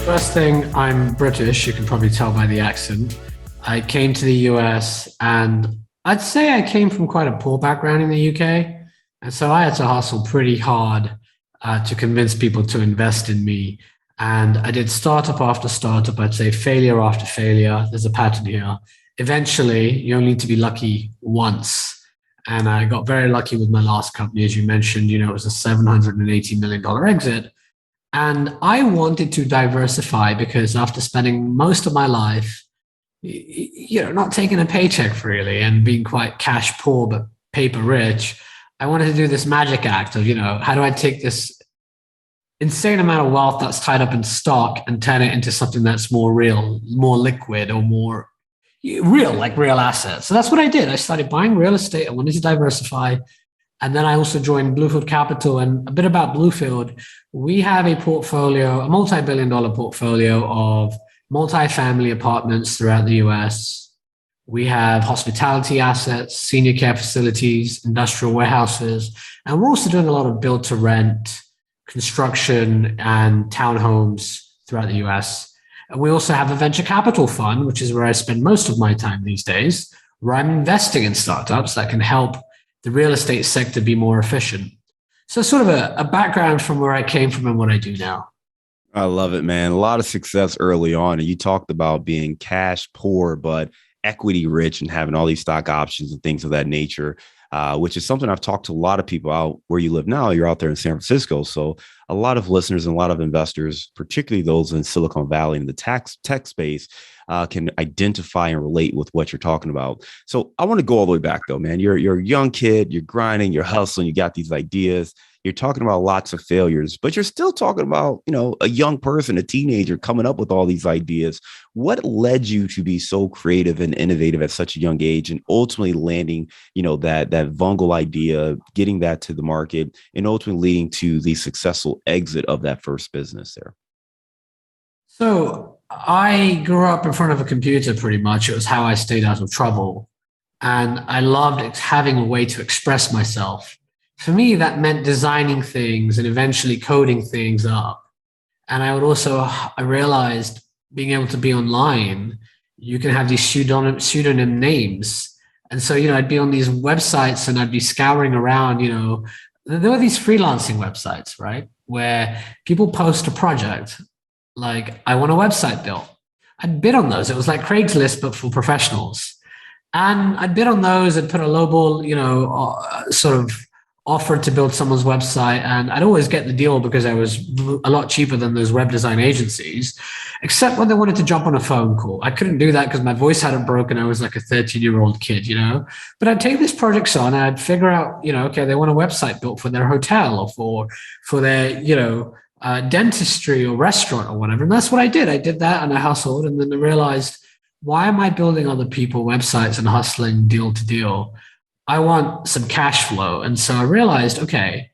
First thing, I'm British. You can probably tell by the accent. I came to the US and I'd say I came from quite a poor background in the UK. And so I had to hustle pretty hard to convince people to invest in me. And I did startup after startup. I'd say failure after failure. There's a pattern here. Eventually, you only need to be lucky once. And I got very lucky with my last company. As you mentioned, it was a $780 million exit. And I wanted to diversify because after spending most of my life, not taking a paycheck really and being quite cash poor but paper rich, I wanted to do this magic act of, how do I take this insane amount of wealth that's tied up in stock and turn it into something that's more real, more liquid, or more real, like real assets. So that's what I did. I started buying real estate. I wanted to diversify. And then I also joined Bluefield Capital. And a bit about Bluefield, we have a portfolio, a multi-billion dollar portfolio of multifamily apartments throughout the US. We have hospitality assets, senior care facilities, industrial warehouses, and we're also doing a lot of build to rent, construction, and townhomes throughout the US. And we also have a venture capital fund, which is where I spend most of my time these days, where I'm investing in startups that can help the real estate sector be more efficient. So sort of a background from where I came from and what I do now. I love it, man. A lot of success early on. And you talked about being cash poor, but equity rich and having all these stock options and things of that nature, which is something I've talked to a lot of people out where you live now. You're out there in San Francisco. So a lot of listeners and a lot of investors, particularly those in Silicon Valley in the tech space, can identify and relate with what you're talking about. So I want to go all the way back though, man. You're a young kid, you're grinding, you're hustling, you got these ideas. You're talking about lots of failures, but you're still talking about, a young person, a teenager coming up with all these ideas. What led you to be so creative and innovative at such a young age and ultimately landing, that Vungle idea, getting that to the market and ultimately leading to the successful exit of that first business there? So I grew up in front of a computer pretty much. It was how I stayed out of trouble. And I loved having a way to express myself. For me, that meant designing things and eventually coding things up. And I realized being able to be online, you can have these pseudonym names. And so, I'd be on these websites and I'd be scouring around, there were these freelancing websites, right? Where people post a project, like, I want a website built. I'd bid on those. It was like Craigslist, but for professionals. And I'd bid on those and put a lowball, sort of offered to build someone's website, and I'd always get the deal because I was a lot cheaper than those web design agencies, except when they wanted to jump on a phone call. I couldn't do that because my voice hadn't broken. I was like a 13-year-old kid, But I'd take these projects on and I'd figure out, okay, they want a website built for their hotel or for their, dentistry or restaurant or whatever. And that's what I did. I did that and I hustled, and then I realized, why am I building other people websites and hustling deal to deal? I want some cash flow. And so I realized, okay,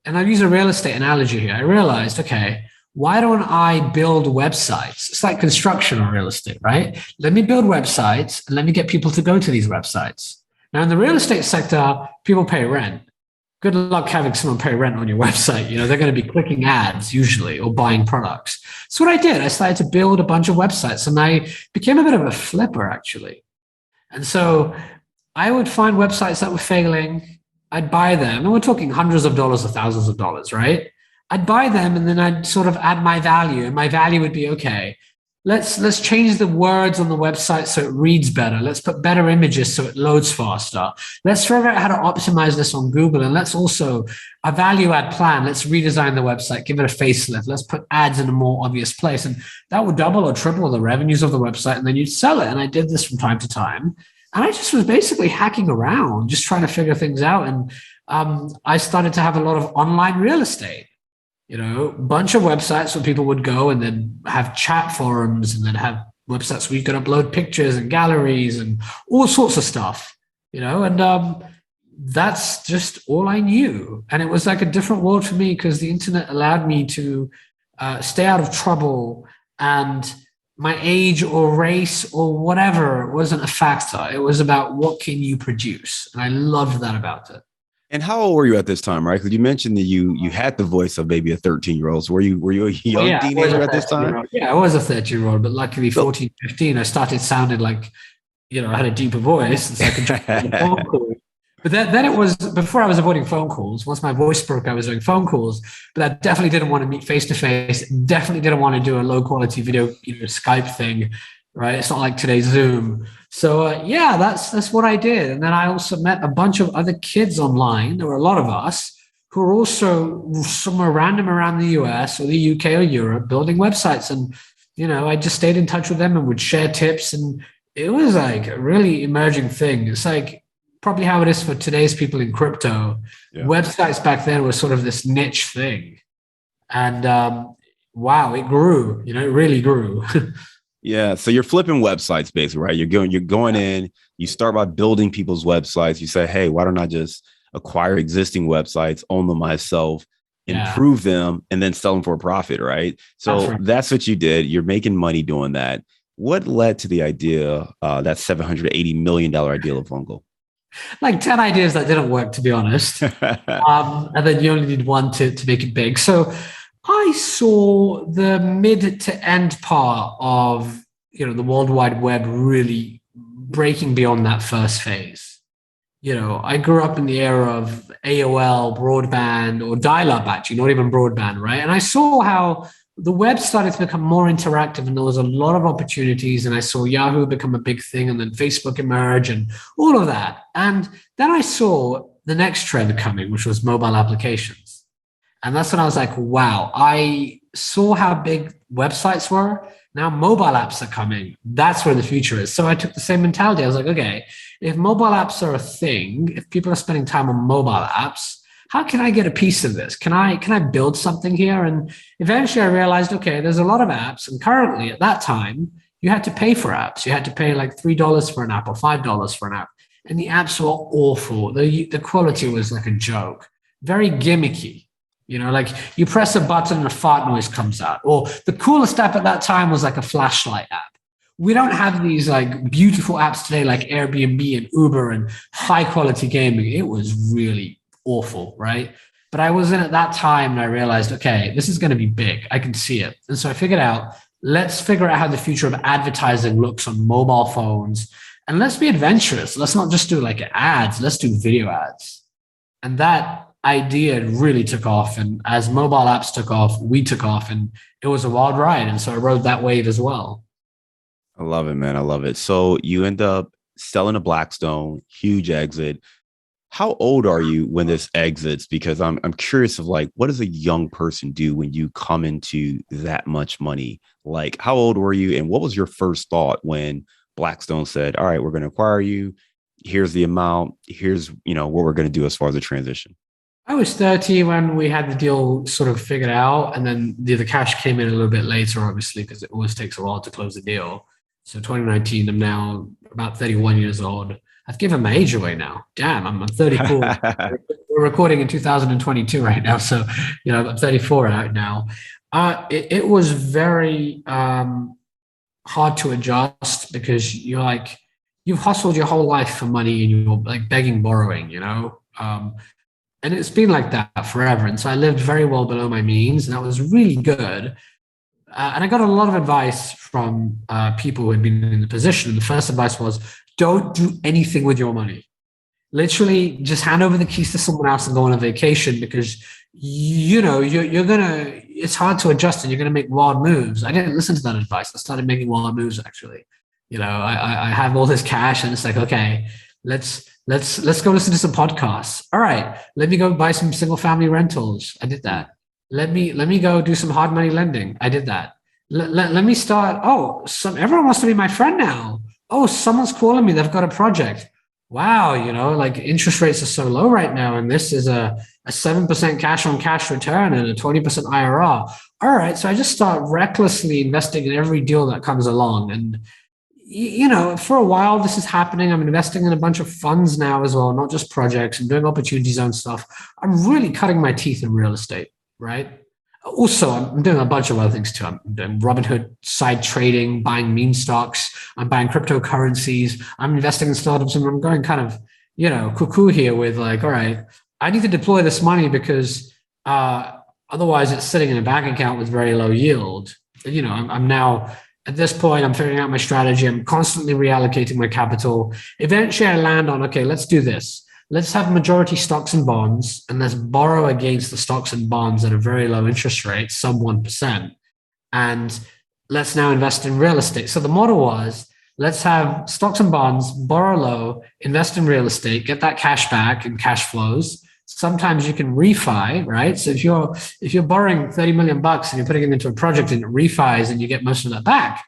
and I'll use a real estate analogy here. I realized, okay, why don't I build websites? It's like construction or real estate, right? Let me build websites and let me get people to go to these websites. Now, in the real estate sector, people pay rent. Good luck having someone pay rent on your website. They're going to be clicking ads usually or buying products. So what I did, I started to build a bunch of websites, and I became a bit of a flipper actually. And so I would find websites that were failing. I'd buy them. And we're talking hundreds of dollars or thousands of dollars, right? I'd buy them and then I'd sort of add my value. And my value would be, okay, let's change the words on the website so it reads better. Let's put better images so it loads faster. Let's figure out how to optimize this on Google. And let's also, a value add plan. Let's redesign the website, give it a facelift. Let's put ads in a more obvious place. And that would double or triple the revenues of the website. And then you'd sell it. And I did this from time to time. And I just was basically hacking around, just trying to figure things out. And I started to have a lot of online real estate, bunch of websites where people would go and then have chat forums and then have websites where you could upload pictures and galleries and all sorts of stuff, and that's just all I knew. And it was like a different world for me because the internet allowed me to stay out of trouble, and my age or race or whatever wasn't a factor. It was about what can you produce. And I loved that about it. And how old were you at this time, right? Because you mentioned that you had the voice of maybe a 13-year-old. So were you a Well, young yeah, I was teenager a at this time? 13-year-old. Yeah, I was a 13-year-old, but luckily So 14, 15, I started sounding like, I had a deeper voice, and so I could jump on the phone call. But then it was before I was avoiding phone calls. Once my voice broke, I was doing phone calls. But I definitely didn't want to meet face to face. Definitely didn't want to do a low quality video, Skype thing, right? It's not like today's Zoom. So yeah, that's what I did. And then I also met a bunch of other kids online. There were a lot of us who were also somewhere random around the US or the UK or Europe building websites. And I just stayed in touch with them and would share tips. And it was like a really emerging thing. It's like probably how it is for today's people in crypto. Yeah. Websites back then were sort of this niche thing. And wow, it grew, it really grew. Yeah. So you're flipping websites basically, right? You're going in, you start by building people's websites. You say, hey, why don't I just acquire existing websites, own them myself, improve them, and then sell them for a profit, right? So that's what you did. You're making money doing that. What led to the idea, that $780 million idea of Vungle? Like 10 ideas that didn't work, to be honest. And then you only need one to make it big. So I saw the mid to end part of, the World Wide Web really breaking beyond that first phase. I grew up in the era of AOL, broadband, or dial-up, actually, not even broadband, right? And I saw how the web started to become more interactive, and there was a lot of opportunities. And I saw Yahoo become a big thing, and then Facebook emerge, and all of that. And then I saw the next trend coming, which was mobile applications. And that's when I was like, wow, I saw how big websites were. Now mobile apps are coming. That's where the future is. So I took the same mentality. I was like, okay, if mobile apps are a thing, if people are spending time on mobile apps, how can I get a piece of this? Can I build something here? And eventually I realized, okay, there's a lot of apps. And currently at that time, you had to pay for apps. You had to pay like $3 for an app or $5 for an app. And the apps were awful. The quality was like a joke, very gimmicky. Like you press a button and a fart noise comes out. Or the coolest app at that time was like a flashlight app. We don't have these like beautiful apps today like Airbnb and Uber and high quality gaming. It was really awful, right? But I was in at that time and I realized, okay, this is going to be big. I can see it. And so I figured out, let's figure out how the future of advertising looks on mobile phones. And let's be adventurous. Let's not just do like ads. Let's do video ads. And that idea really took off. And as mobile apps took off, we took off, and it was a wild ride. And so I rode that wave as well. I love it, man. I love it. So you end up selling to Blackstone, huge exit. How old are you when this exits? Because I'm curious of like, what does a young person do when you come into that much money? Like, how old were you? And what was your first thought when Blackstone said, all right, we're going to acquire you. Here's the amount. Here's, what we're going to do as far as the transition. I was 30 when we had the deal sort of figured out. And then the cash came in a little bit later, obviously, because it always takes a while to close the deal. So 2019, I'm now about 31 years old. I've given my age away now. Damn, I'm 34. We're recording in 2022 right now. So, I'm 34 out now. It was very hard to adjust because you've hustled your whole life for money and you're like begging, borrowing, and it's been like that forever. And so I lived very well below my means, and that was really good. And I got a lot of advice from people who had been in the position. And the first advice was, don't do anything with your money. Literally just hand over the keys to someone else and go on a vacation, because, you're going to, it's hard to adjust and you're going to make wild moves. I didn't listen to that advice. I started making wild moves, actually. I have all this cash and it's like, okay, let's go listen to some podcasts. All right, let me go buy some single family rentals. I did that. Let me go do some hard money lending. I did that. Let me start. Oh, everyone wants to be my friend now. Oh, someone's calling me. They've got a project. Wow, like interest rates are so low right now, and this is a 7% cash on cash return and a 20% IRR. All right, so I just start recklessly investing in every deal that comes along. And for a while, this is happening. I'm investing in a bunch of funds now as well, not just projects. I'm doing opportunity zone stuff. I'm really cutting my teeth in real estate, right? Also, I'm doing a bunch of other things too. I'm doing Robinhood side trading, buying meme stocks. I'm buying cryptocurrencies. I'm investing in startups, and I'm going kind of, cuckoo here with like, all right, I need to deploy this money because otherwise it's sitting in a bank account with very low yield. You know, I'm now at this point, I'm figuring out my strategy. I'm constantly reallocating my capital. Eventually I land on, okay, let's do this. Let's have majority stocks and bonds, and let's borrow against the stocks and bonds at a very low interest rate, sub 1%. And let's now invest in real estate. So the model was, let's have stocks and bonds, borrow low, invest in real estate, get that cash back and cash flows. Sometimes you can refi, right? So if you're borrowing 30 million bucks and you're putting it into a project and it refis and you get most of that back,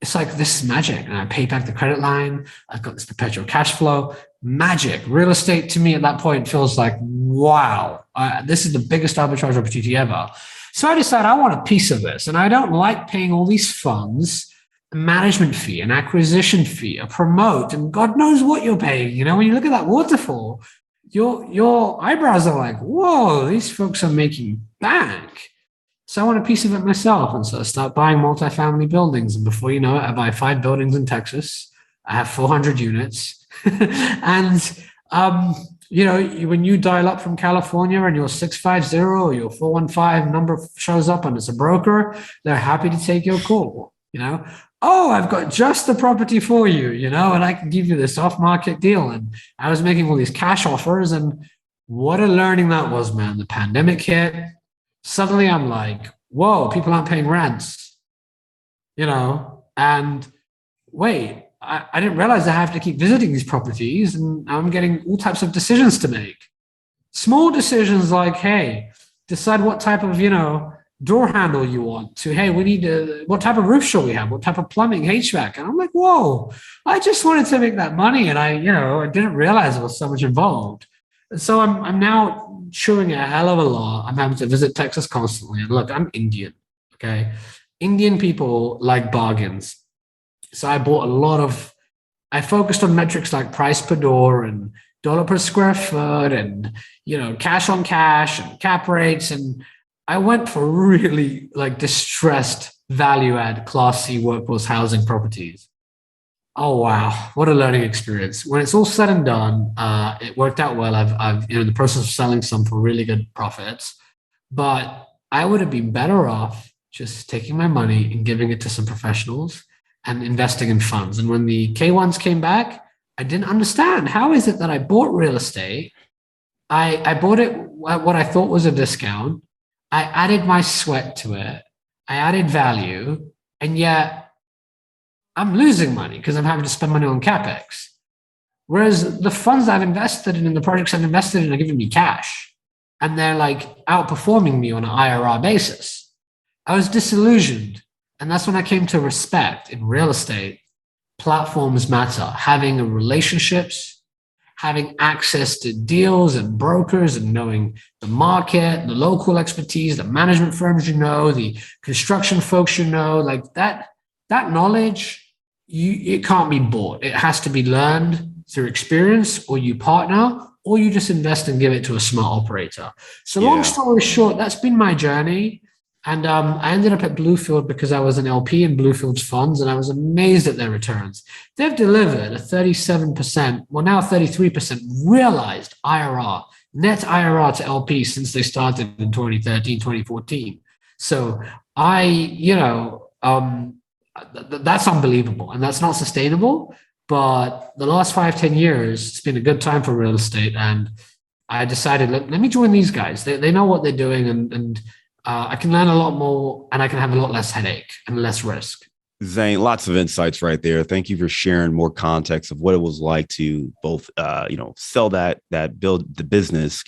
it's like, this is magic. And I pay back the credit line. I've got this perpetual cash flow. Magic. Real estate to me at that point feels like, wow, this is the biggest arbitrage opportunity ever. So I decided I want a piece of this. And I don't like paying all these funds a management fee, an acquisition fee, a promote, and God knows what you're paying. You know, when you look at that waterfall, your eyebrows are like, whoa, these folks are making bank. So I want a piece of it myself. And so I start buying multifamily buildings. And before you know it, I buy 5 buildings in Texas. I have 400 units. And, you know, when you dial up from California and your 650 or your 415 number shows up and it's a broker, they're happy to take your call, you know. Oh, I've got just the property for you, you know, and I can give you this off-market deal. And I was making all these cash offers, and what a learning that was, man. The pandemic hit. Suddenly I'm like, whoa, people aren't paying rents, you know, and wait, I didn't realize I have to keep visiting these properties, and I'm getting all types of decisions to make. Small decisions like, hey, decide what type of, you know, door handle you want, to, hey, we need what type of roof shall we have? What type of plumbing, HVAC? And I'm like, whoa, I just wanted to make that money. And I didn't realize there was so much involved. And so I'm now chewing a hell of a lot. I'm having to visit Texas constantly. And look, I'm Indian, okay? Indian people like bargains. So I focused on metrics like price per door and dollar per square foot and, you know, cash on cash and cap rates. And I went for really like distressed value add Class C workforce housing properties. Oh, wow. What a learning experience. When it's all said and done, it worked out well. I've in the process of selling some for really good profits, but I would have been better off just taking my money and giving it to some professionals and investing in funds. And when the K1s came back, I didn't understand. How is it that I bought real estate? I bought it at what I thought was a discount. I added my sweat to it. I added value, and yet I'm losing money because I'm having to spend money on CapEx. Whereas the funds I've invested in and the projects I've invested in are giving me cash, and they're like outperforming me on an IRR basis. I was disillusioned. And that's when I came to respect in real estate. Platforms matter. Having relationships, having access to deals and brokers, and knowing the market, the local expertise, the management firms you know, the construction folks you know, like that knowledge, it can't be bought. It has to be learned through experience, or you partner, or you just invest and give it to a smart operator. So long story short, that's been my journey. And I ended up at Bluefield because I was an LP in Bluefield's funds, and I was amazed at their returns. They've delivered a 37%, well now 33% realized IRR, net IRR to LP since they started in 2013, 2014. So that's unbelievable, and that's not sustainable. But the last 5-10 years, it's been a good time for real estate. And I decided, let me join these guys. They know what they're doing, and I can learn a lot more, and I can have a lot less headache and less risk. Zain, lots of insights right there. Thank you for sharing more context of what it was like to both, sell build the business,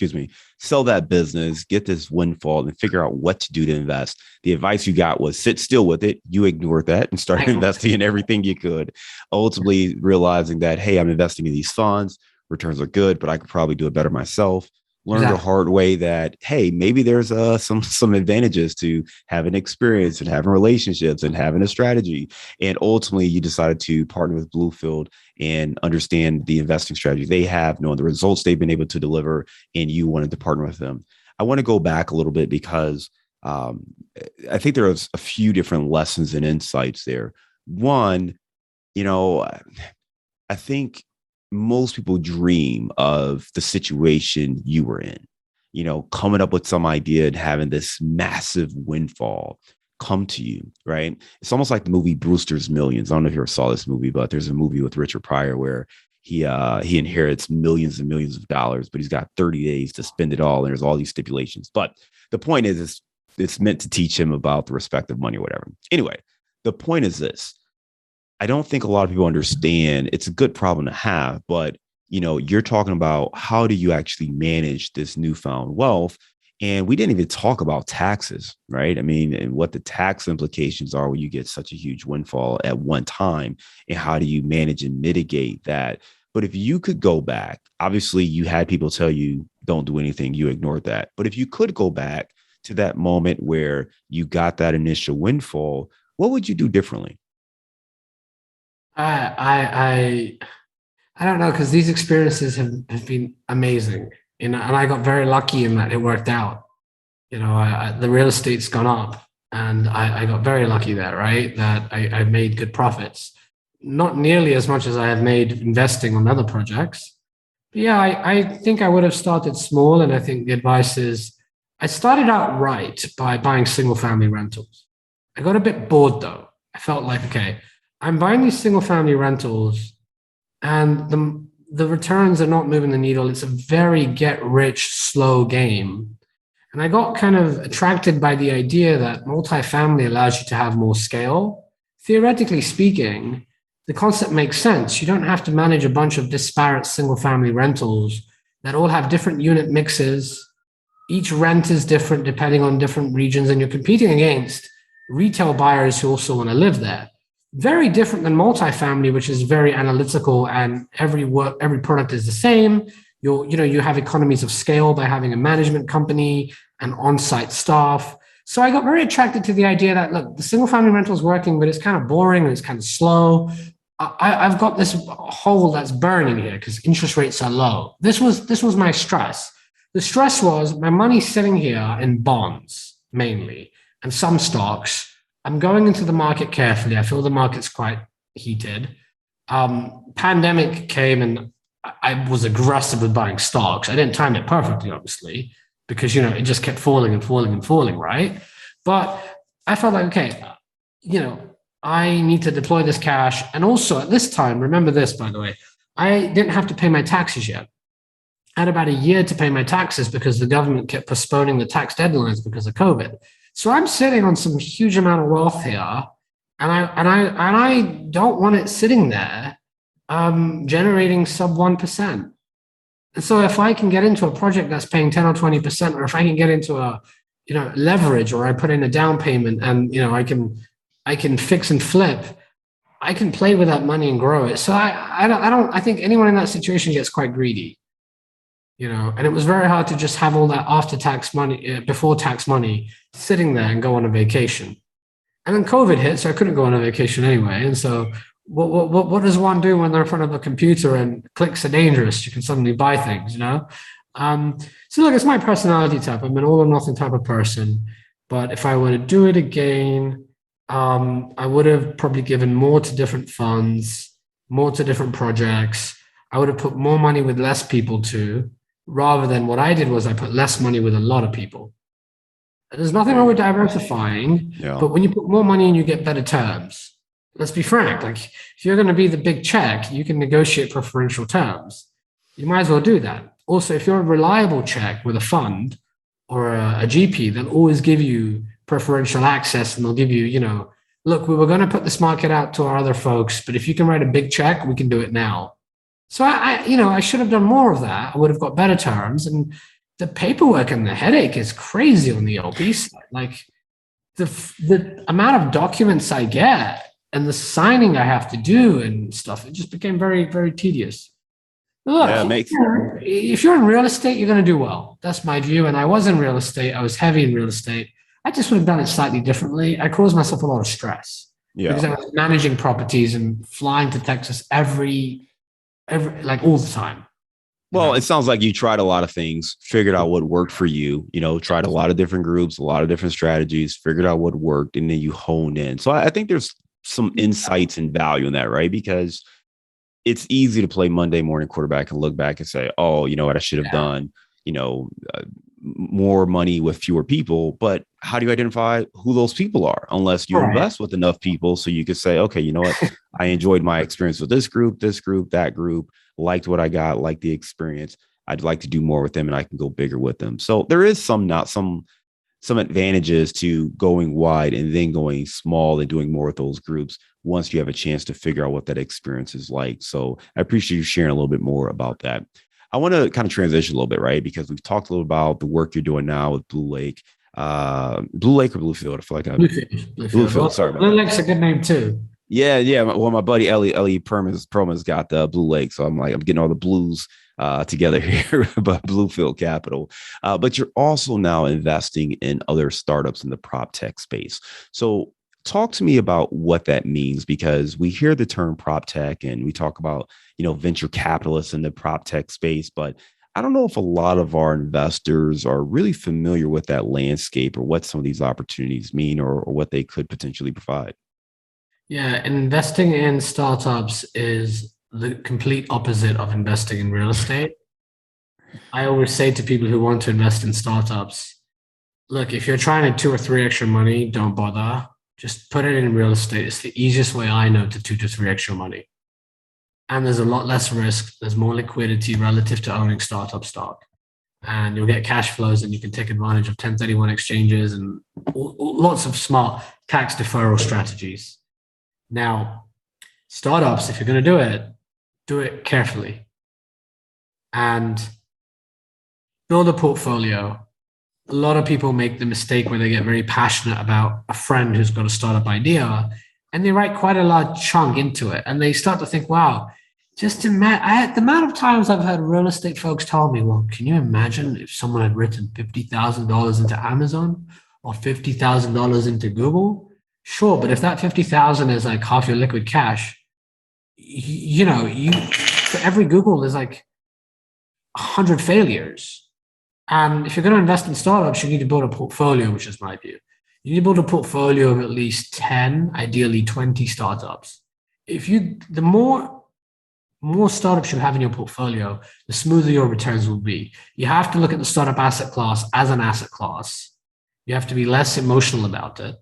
sell that business, get this windfall, and figure out what to do to invest. The advice you got was sit still with it. You ignored that and started investing in everything you could, ultimately realizing that, hey, I'm investing in these funds. Returns are good, but I could probably do it better myself. Learned the hard way that, hey, maybe there's some advantages to having experience and having relationships and having a strategy. And ultimately, you decided to partner with Bluefield and understand the investing strategy they have, knowing the results they've been able to deliver, and you wanted to partner with them. I want to go back a little bit because I think there was a few different lessons and insights there. One, I think most people dream of the situation you were in, coming up with some idea and having this massive windfall come to you, right? It's almost like the movie Brewster's Millions. I don't know if you ever saw this movie, but there's a movie with Richard Pryor where he inherits millions and millions of dollars, but he's got 30 days to spend it all. And there's all these stipulations. But the point is, it's meant to teach him about the respect of money or whatever. Anyway, the point is this. I don't think a lot of people understand it's a good problem to have, but you're talking about how do you actually manage this newfound wealth? And we didn't even talk about taxes, right? I mean, and what the tax implications are when you get such a huge windfall at one time, and how do you manage and mitigate that? But if you could go back, obviously you had people tell you don't do anything, you ignored that. But if you could go back to that moment where you got that initial windfall, what would you do differently? I don't know, because these experiences have been amazing, and I got very lucky in that it worked out. The real estate's gone up, and I got very lucky there, right? That I made good profits, not nearly as much as I have made investing on other projects. But yeah, I think I would have started small, and I think the advice is I started out right by buying single family rentals. I got a bit bored though. I felt like, okay, I'm buying these single family rentals, and the returns are not moving the needle. It's a very get rich slow game. And I got kind of attracted by the idea that multifamily allows you to have more scale. Theoretically speaking, the concept makes sense. You don't have to manage a bunch of disparate single family rentals that all have different unit mixes. Each rent is different depending on different regions, and you're competing against retail buyers who also want to live there. Very different than multifamily, which is very analytical, and every product is the same. You have economies of scale by having a management company and on-site staff. So I got very attracted to the idea that, look, the single family rental is working, but it's kind of boring and it's kind of slow. I've got this hole that's burning here because interest rates are low. This was my stress. The stress was my money sitting here in bonds mainly and some stocks. I'm going into the market carefully. I feel the market's quite heated. Pandemic came and I was aggressive with buying stocks. I didn't time it perfectly, obviously, because it just kept falling and falling and falling, right? But I felt like, okay, I need to deploy this cash. And also at this time, remember this, by the way, I didn't have to pay my taxes yet. I had about a year to pay my taxes because the government kept postponing the tax deadlines because of COVID. So I'm sitting on some huge amount of wealth here, and I don't want it sitting there generating sub 1%. And so if I can get into a project that's paying 10 or 20%, or if I can get into a leverage, or I put in a down payment and I can fix and flip, I can play with that money and grow it. So I think anyone in that situation gets quite greedy. And it was very hard to just have all that after tax money, before tax money sitting there and go on a vacation. And then COVID hit, so I couldn't go on a vacation anyway. And so what does one do when they're in front of a computer and clicks are dangerous? You can suddenly buy things, So look, it's my personality type. I'm an all or nothing type of person. But if I were to do it again, I would have probably given more to different funds, more to different projects. I would have put more money with less people too, rather than what I did was I put less money with a lot of people. There's nothing wrong with diversifying, but when you put more money in, you get better terms. Let's be frank. Like, if you're going to be the big check, you can negotiate preferential terms. You might as well do that. Also, if you're a reliable check with a fund or a GP, they'll always give you preferential access, and they'll give you, look, we were going to put this market out to our other folks, but if you can write a big check, we can do it now. So I should have done more of that. I would have got better terms, and the paperwork and the headache is crazy on the LP side. Like the amount of documents I get and the signing I have to do and stuff, it just became very, very tedious. Look, if you're in real estate, you're going to do well. That's my view. And I was in real estate. I was heavy in real estate. I just would have done it slightly differently. I caused myself a lot of stress because I was managing properties and flying to Texas every like all the time. Well, it sounds like you tried a lot of things, figured out what worked for you, tried a lot of different groups, a lot of different strategies, figured out what worked, and then you honed in. So I think there's some insights and value in that, right? Because it's easy to play Monday morning quarterback and look back and say, oh, you know what, I should have done, you know, more money with fewer people. But how do you identify who those people are unless you invest with enough people so you could say, okay, you know what, I enjoyed my experience with this group, that group, liked what I got, liked the experience. I'd like to do more with them and I can go bigger with them. So there is some advantages to going wide and then going small and doing more with those groups once you have a chance to figure out what that experience is like. So I appreciate you sharing a little bit more about that. I want to kind of transition a little bit, right? Because we've talked a little about the work you're doing now with Blue Lake. Blue Lake or Bluefield? I feel like Bluefield. Well, sorry about Blue that. Lake's a good name too. Yeah. Well, my buddy Ellie Perman's got the Blue Lake, so I'm getting all the blues together here, but Bluefield Capital. But you're also now investing in other startups in the prop tech space. So talk to me about what that means, because we hear the term prop tech and we talk about, you know, venture capitalists in the prop tech space, but I don't know if a lot of our investors are really familiar with that landscape or what some of these opportunities mean or what they could potentially provide. Yeah, investing in startups is the complete opposite of investing in real estate. I always say to people who want to invest in startups, look, if you're trying to 2 or 3 extra money, don't bother. Just put it in real estate. It's the easiest way I know to 2 to 3 extra money. And there's a lot less risk. There's more liquidity relative to owning startup stock. And you'll get cash flows and you can take advantage of 1031 exchanges and lots of smart tax deferral strategies. Now, startups, if you're going to do it carefully and build a portfolio. A lot of people make the mistake where they get very passionate about a friend who's got a startup idea and they write quite a large chunk into it. And they start to think, wow, the amount of times I've heard real estate folks tell me, well, can you imagine if someone had written $50,000 into Amazon or $50,000 into Google? Sure, but if that 50,000 is like half your liquid cash, for every Google there's like 100 failures. And if you're going to invest in startups, you need to build a portfolio, which is my view. You need to build a portfolio of at least 10, ideally 20 startups. The more startups you have in your portfolio, the smoother your returns will be. You have to look at the startup asset class as an asset class. You have to be less emotional about it.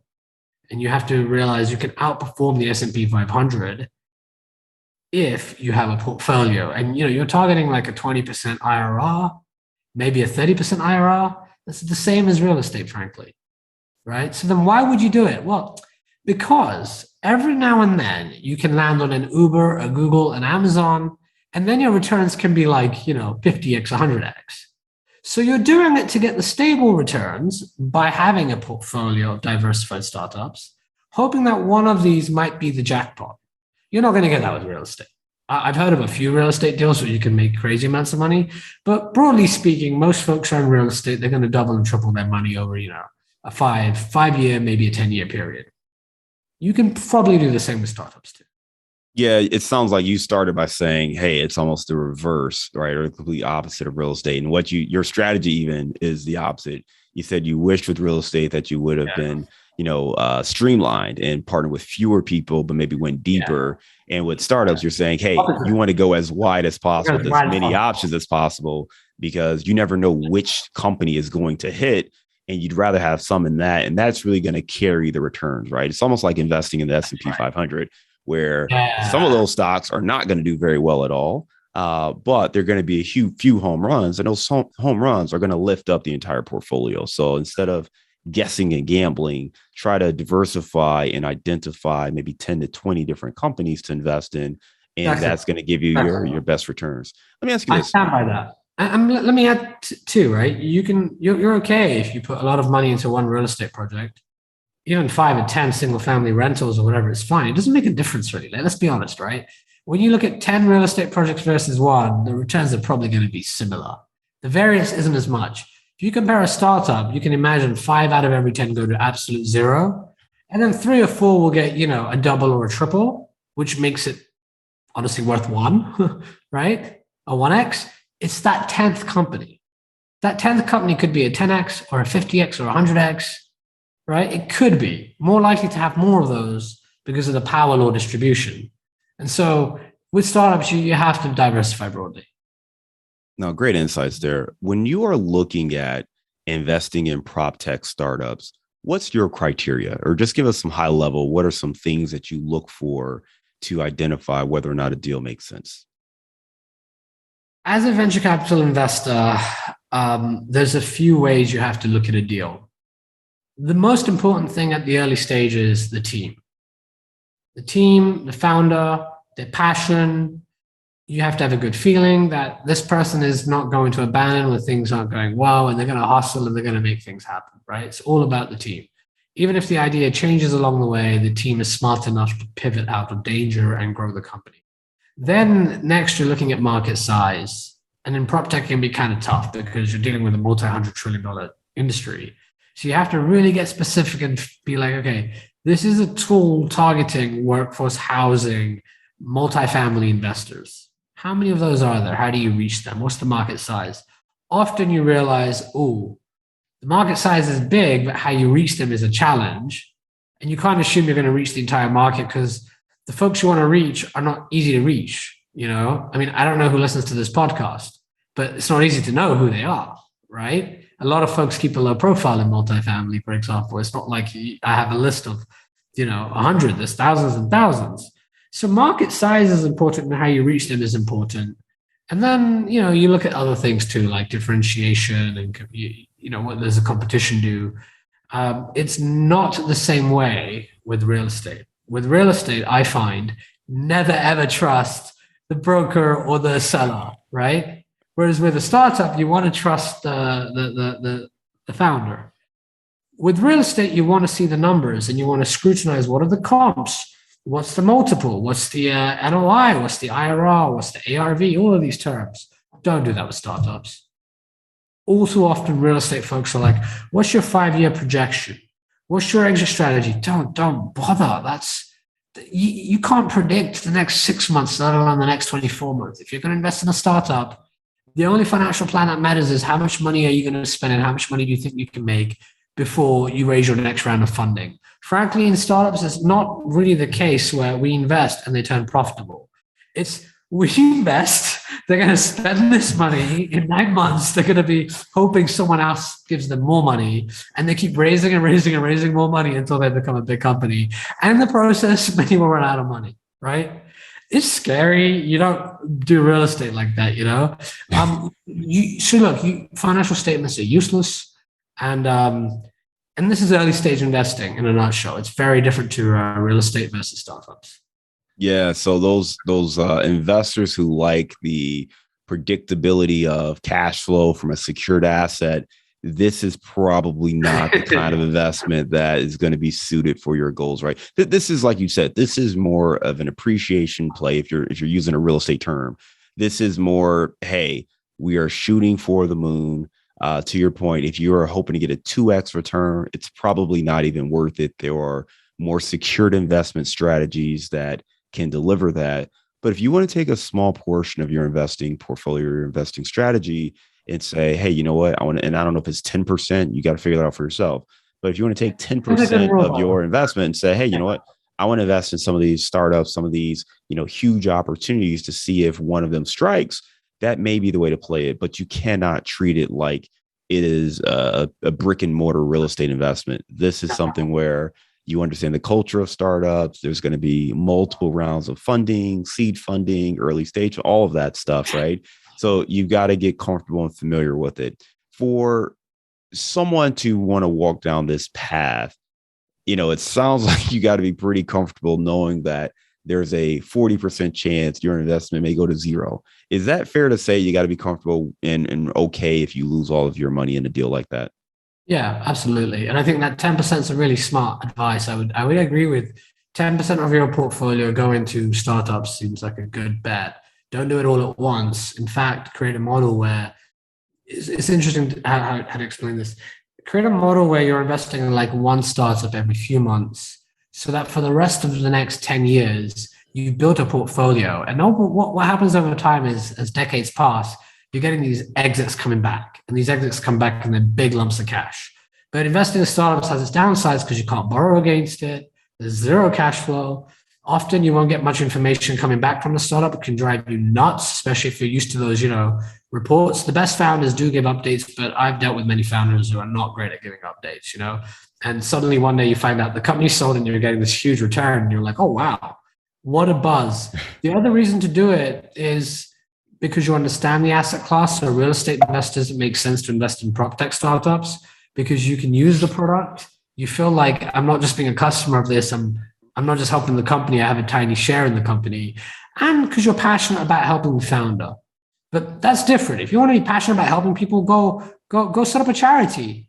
And you have to realize you can outperform the S&P 500 if you have a portfolio. And you're targeting like a 20% IRR, maybe a 30% IRR. That's the same as real estate, frankly. Right? So then why would you do it? Well, because every now and then you can land on an Uber, a Google, an Amazon, and then your returns can be like, 50x, 100x. So you're doing it to get the stable returns by having a portfolio of diversified startups, hoping that one of these might be the jackpot. You're not going to get that with real estate. I've heard of a few real estate deals where you can make crazy amounts of money, but broadly speaking, most folks are in real estate. They're going to double and triple their money over, a 5-year, maybe a 10-year period. You can probably do the same with startups too. Yeah, it sounds like you started by saying, hey, it's almost the reverse, right? Or the complete opposite of real estate. And your strategy even is the opposite. You said you wished with real estate that you would have been, streamlined and partnered with fewer people, but maybe went deeper. Yeah. And with startups, you're saying, hey, you want to go as wide as possible, as many options as possible, because you never know which company is going to hit. And you'd rather have some in that. And that's really going to carry the returns, right? It's almost like investing in the S&P 500. Where some of those stocks are not going to do very well at all, but they're going to be a few home runs, and those home runs are going to lift up the entire portfolio. So instead of guessing and gambling, try to diversify and identify maybe 10 to 20 different companies to invest in, and that's going to give you your best returns. Let me ask you this. I stand by that. And let me add too, right? You're okay if you put a lot of money into one real estate project. Even 5 and 10 single family rentals or whatever, it's fine. It doesn't make a difference really. Let's be honest, right? When you look at 10 real estate projects versus one, the returns are probably going to be similar. The variance isn't as much. If you compare a startup, you can imagine 5 out of every 10 go to absolute zero. And then 3 or 4 will get, a double or a triple, which makes it honestly worth 1, right? A 1x. It's that 10th company. That 10th company could be a 10x or a 50x or a 100x. Right? It could be more likely to have more of those because of the power law distribution. And so With startups, you have to diversify broadly. Now, great insights there. When you are looking at investing in prop tech startups, what's your criteria? Or just give us some high level. What are some things that you look for to identify whether or not a deal makes sense? As a venture capital investor, there's a few ways you have to look at a deal. The most important thing at the early stage is the team. The team, the founder, their passion. You have to have a good feeling that this person is not going to abandon when things aren't going well, and they're going to hustle and they're going to make things happen, right? It's all about the team. Even if the idea changes along the way, the team is smart enough to pivot out of danger and grow the company. Then next, you're looking at market size. And in prop tech, it can be kind of tough because you're dealing with a multi-hundred trillion dollar industry. So you have to really get specific and be like, okay, this is a tool targeting workforce housing, multifamily investors. How many of those are there? How do you reach them? What's the market size? Often you realize, oh, the market size is big, but how you reach them is a challenge. And you can't assume you're going to reach the entire market because the folks you want to reach are not easy to reach. I mean, I don't know who listens to this podcast, but it's not easy to know who they are, right? A lot of folks keep a low profile in multifamily, for example. It's not like I have a list of, 100, there's thousands and thousands. So market size is important and how you reach them is important. And then, you look at other things too, like differentiation and, what does the competition do? It's not the same way with real estate. With real estate, I find never ever trust the broker or the seller, right? Whereas with a startup, you want to trust the founder. With real estate, you want to see the numbers and you want to scrutinize what are the comps, what's the multiple, what's the NOI, what's the IRR, what's the ARV, all of these terms. Don't do that with startups. All too often, real estate folks are like, what's your 5-year projection? What's your exit strategy? Don't bother. You can't predict the next 6 months, let alone the next 24 months. If you're going to invest in a startup, the only financial plan that matters is how much money are you going to spend and how much money do you think you can make before you raise your next round of funding. Frankly, in startups, it's not really the case where we invest and they turn profitable. It's we invest, they're going to spend this money in 9 months. They're going to be hoping someone else gives them more money. And they keep raising and raising and raising more money until they become a big company. And in the process, many will run out of money, right? It's scary. You don't do real estate like that, financial statements are useless. And this is early stage investing in a nutshell. It's very different to real estate versus startups. Yeah, so those investors who like the predictability of cash flow from a secured asset, this is probably not the kind of investment that is going to be suited for your goals, right? This is, like you said, this is more of an appreciation play. If you're using a real estate term, this is more, hey, we are shooting for the moon. To your point, if you are hoping to get a 2x return, it's probably not even worth it. There are more secured investment strategies that can deliver that. But if you want to take a small portion of your investing portfolio, your investing strategy, and say, hey, you know what, I want to, and I don't know if it's 10%, you got to figure that out for yourself. But if you want to take 10% of your investment and say, hey, you know what, I want to invest in some of these startups, some of these, huge opportunities to see if one of them strikes, that may be the way to play it. But you cannot treat it like it is a brick and mortar real estate investment. This is something where you understand the culture of startups. There's going to be multiple rounds of funding, seed funding, early stage, all of that stuff, right? So you've got to get comfortable and familiar with it. For someone to want to walk down this path, it sounds like you got to be pretty comfortable knowing that there's a 40% chance your investment may go to zero. Is that fair to say? You got to be comfortable and okay if you lose all of your money in a deal like that? Yeah, absolutely. And I think that 10% is a really smart advice. I would agree with 10% of your portfolio go into startups seems like a good bet. Don't do it all at once. In fact, create a model where it's interesting how to explain this. Create a model where you're investing in like one startup every few months so that for the rest of the next 10 years, you build a portfolio. And what happens over time is as decades pass, you're getting these exits coming back, and these exits come back in the big lumps of cash. But investing in startups has its downsides because you can't borrow against it. There's zero cash flow. Often you won't get much information coming back from the startup. It can drive you nuts, especially if you're used to those, reports. The best founders do give updates, but I've dealt with many founders who are not great at giving updates, and suddenly one day you find out the company sold and you're getting this huge return and you're like, oh, wow, what a buzz. The other reason to do it is because you understand the asset class. So real estate investors, it makes sense to invest in PropTech startups because you can use the product. You feel like I'm not just being a customer of this. I'm not just helping the company. I have a tiny share in the company. And because you're passionate about helping the founder. But that's different. If you want to be passionate about helping people, go set up a charity.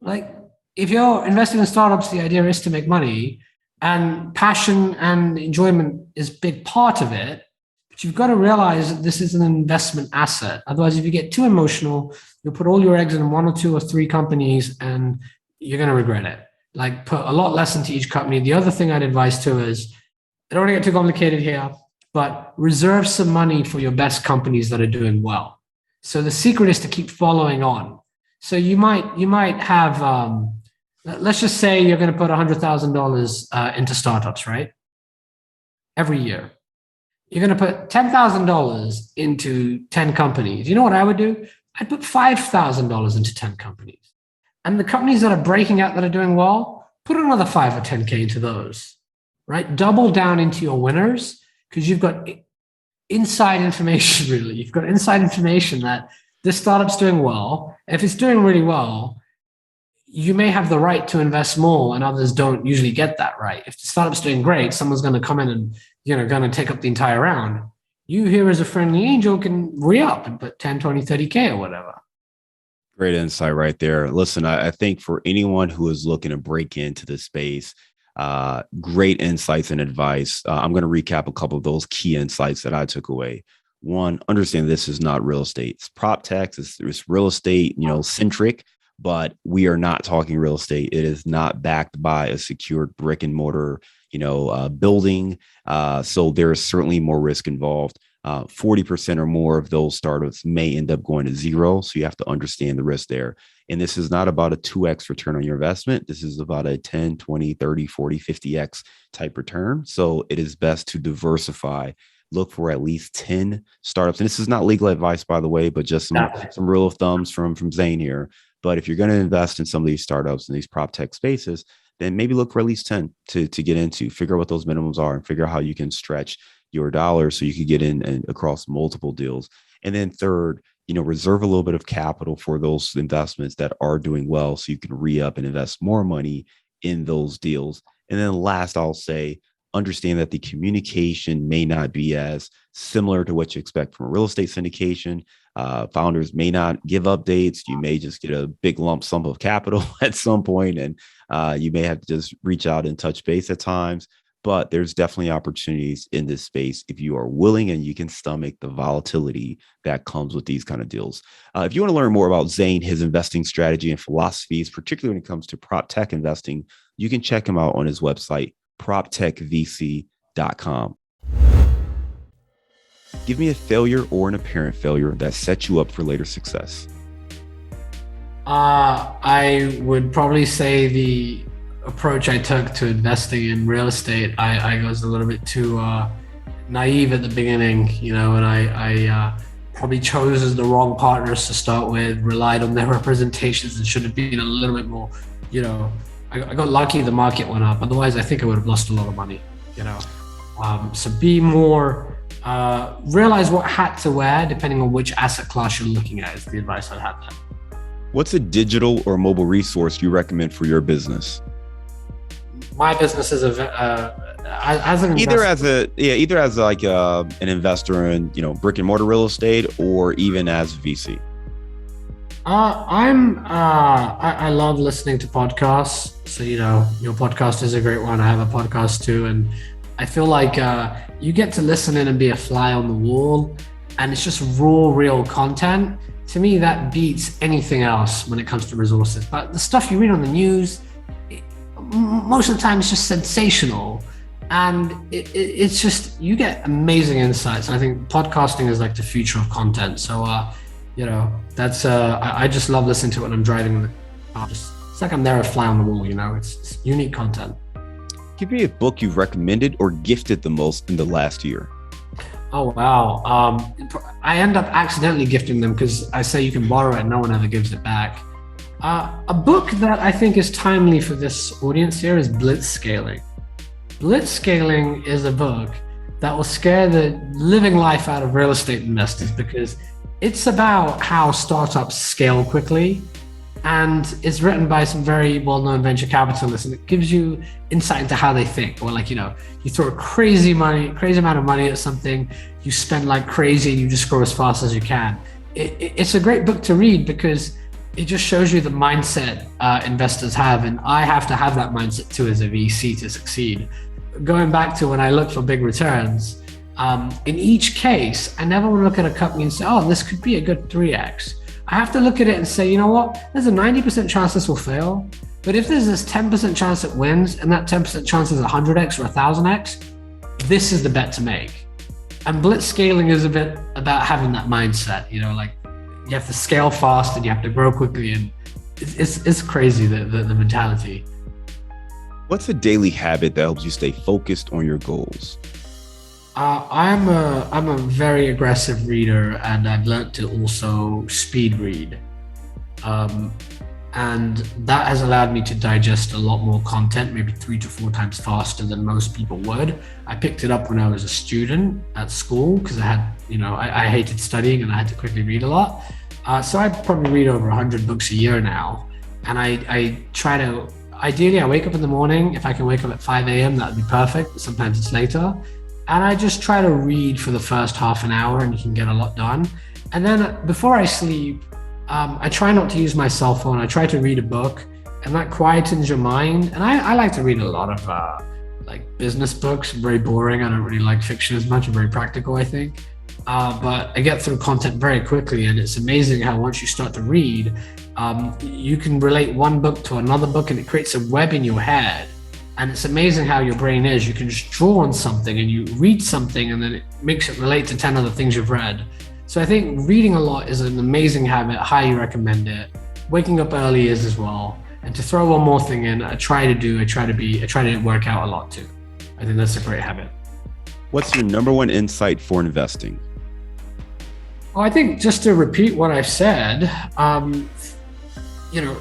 Like if you're investing in startups, the idea is to make money, and passion and enjoyment is a big part of it. But you've got to realize that this is an investment asset. Otherwise, if you get too emotional, you'll put all your eggs in one or two or three companies and you're going to regret it. Like put a lot less into each company. The other thing I'd advise too is, I don't want to get too complicated here, but reserve some money for your best companies that are doing well. So the secret is to keep following on. So you might have, let's just say you're going to put $100,000 into startups, right? Every year. You're going to put $10,000 into 10 companies. You know what I would do? I'd put $5,000 into 10 companies. And the companies that are breaking out, that are doing well, put another 5 or 10K into those, right? Double down into your winners because you've got inside information, really. You've got inside information that this startup's doing well. If it's doing really well, you may have the right to invest more and others don't usually get that right. If the startup's doing great, someone's going to come in and, going to take up the entire round. You here as a friendly angel can re-up and put 10, 20, 30K or whatever. Great insight right there. Listen, I think for anyone who is looking to break into this space, great insights and advice. I'm going to recap a couple of those key insights that I took away. One, understand this is not real estate. It's PropTech. It's real estate, centric, but we are not talking real estate. It is not backed by a secured brick and mortar, building. So there is certainly more risk involved. 40% or more of those startups may end up going to zero. So you have to understand the risk there. And this is not about a 2x return on your investment. This is about a 10, 20, 30, 40, 50x type return. So it is best to diversify. Look for at least 10 startups. And this is not legal advice, by the way, but just some rule of thumbs from Zain here. But if you're going to invest in some of these startups in these prop tech spaces, then maybe look for at least 10 to get into, figure out what those minimums are and figure out how you can stretch your dollars so you could get in and across multiple deals. And then third, reserve a little bit of capital for those investments that are doing well so you can re-up and invest more money in those deals. And then last, I'll say, understand that the communication may not be as similar to what you expect from a real estate syndication. Founders may not give updates. You may just get a big lump sum of capital at some point, and you may have to just reach out and touch base at times. But there's definitely opportunities in this space if you are willing and you can stomach the volatility that comes with these kind of deals. If you want to learn more about Zain, his investing strategy and philosophies, particularly when it comes to prop tech investing, you can check him out on his website, proptechvc.com. Give me a failure or an apparent failure that set you up for later success. I would probably say the approach I took to investing in real estate, I was a little bit too naive at the beginning, and I probably chose the wrong partners to start with, relied on their representations and should have been a little bit more, I got lucky the market went up. Otherwise, I think I would have lost a lot of money, So be more, realize what hat to wear depending on which asset class you're looking at is the advice I'd have there. What's a digital or mobile resource you recommend for your business? My business is as an either as like an investor in brick and mortar real estate or even as VC. I love listening to podcasts. So your podcast is a great one. I have a podcast too, and I feel like you get to listen in and be a fly on the wall, and it's just raw, real content. To me, that beats anything else when it comes to resources. But the stuff you read on the news, most of the time it's just sensational, and it's just, you get amazing insights. And I think podcasting is like the future of content. So that's I just love listening to it when I'm driving in the car. It's like I'm there a fly on the wall. It's unique content. Give me a book you've recommended or gifted the most in the last year. Oh, wow. I end up accidentally gifting them because I say you can borrow it and no one ever gives it back. A book that I think is timely for this audience here is Blitzscaling. Blitzscaling is a book that will scare the living life out of real estate investors because it's about how startups scale quickly, and it's written by some very well-known venture capitalists, and it gives you insight into how they think. Or like, you throw crazy amount of money at something, you spend like crazy, and you just grow as fast as you can. It's a great book to read because it just shows you the mindset investors have, and I have to have that mindset too as a VC to succeed. Going back to when I look for big returns, in each case, I never want to look at a company and say, oh, this could be a good 3x. I have to look at it and say, you know what, there's a 90% chance this will fail. But if there's this 10% chance it wins, and that 10% chance is 100x or 1000x, this is the bet to make. And blitzscaling is a bit about having that mindset, like you have to scale fast and you have to grow quickly. And it's crazy, the mentality. What's a daily habit that helps you stay focused on your goals? I'm a very aggressive reader, and I've learned to also speed read. And that has allowed me to digest a lot more content, maybe 3 to 4 times faster than most people would. I picked it up when I was a student at school because I had, I hated studying and I had to quickly read a lot. So I probably read over 100 books a year now. And I try to, ideally I wake up in the morning. If I can wake up at 5 a.m., that would be perfect, but sometimes it's later. And I just try to read for the first half an hour, and you can get a lot done. And then before I sleep, I try not to use my cell phone. I try to read a book, and that quietens your mind. And I like to read a lot of like business books. Very boring. I don't really like fiction as much. I'm very practical, I think. But I get through content very quickly, and it's amazing how once you start to read, you can relate one book to another book, and it creates a web in your head. And it's amazing how your brain is. You can just draw on something and you read something, and then it makes it relate to 10 other things you've read. So I think reading a lot is an amazing habit. Highly recommend it. Waking up early is as well. And to throw one more thing in, I try to work out a lot too. I think that's a great habit. What's your number one insight for investing? Well, I think just to repeat what I've said,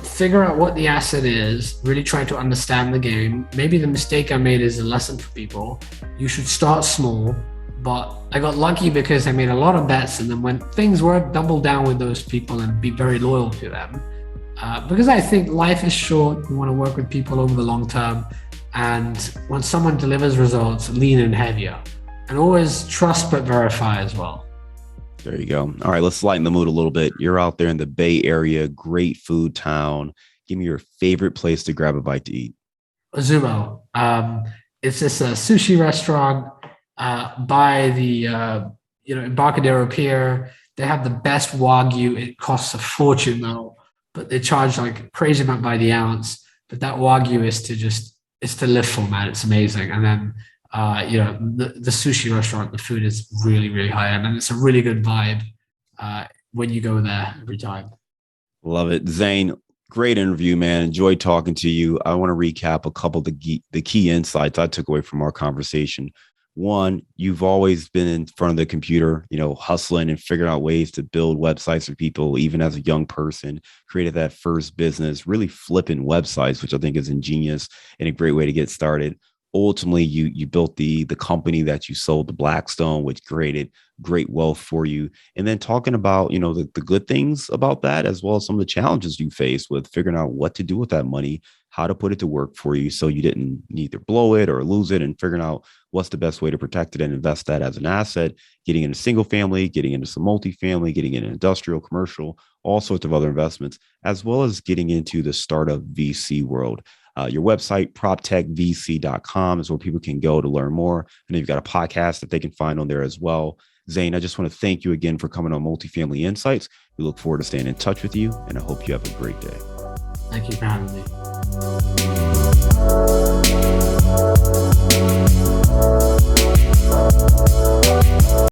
figure out what the asset is, really try to understand the game. Maybe the mistake I made is a lesson for people. You should start small, but I got lucky because I made a lot of bets, and then when things work, double down with those people and be very loyal to them. Because I think life is short. We want to work with people over the long term. And when someone delivers results, lean in heavier. And always trust but verify as well. There you go. All right, let's lighten the mood a little bit. You're out there in the Bay Area, great food town. Give me your favorite place to grab a bite to eat. Azumo. It's this sushi restaurant by the Embarcadero Pier. They have the best Wagyu. It costs a fortune though, but they charge like a crazy amount by the ounce. But that Wagyu is to live for, man. It's amazing. And then the sushi restaurant, the food is really, really high end, and it's a really good vibe when you go there every time. Love it. Zain, great interview, man. Enjoyed talking to you. I want to recap a couple of the key insights I took away from our conversation. One, you've always been in front of the computer, hustling and figuring out ways to build websites for people, even as a young person, created that first business, really flipping websites, which I think is ingenious and a great way to get started. Ultimately, you built the company that you sold to Blackstone, which created great wealth for you. And then talking about, the good things about that, as well as some of the challenges you faced with figuring out what to do with that money, how to put it to work for you so you didn't either blow it or lose it, and figuring out what's the best way to protect it and invest that as an asset, getting into single family, getting into some multifamily, getting into industrial, commercial, all sorts of other investments, as well as getting into the startup VC world. Your website, proptechvc.com, is where people can go to learn more. And you've got a podcast that they can find on there as well. Zain, I just want to thank you again for coming on Multifamily Insights. We look forward to staying in touch with you, and I hope you have a great day. Thank you for having me.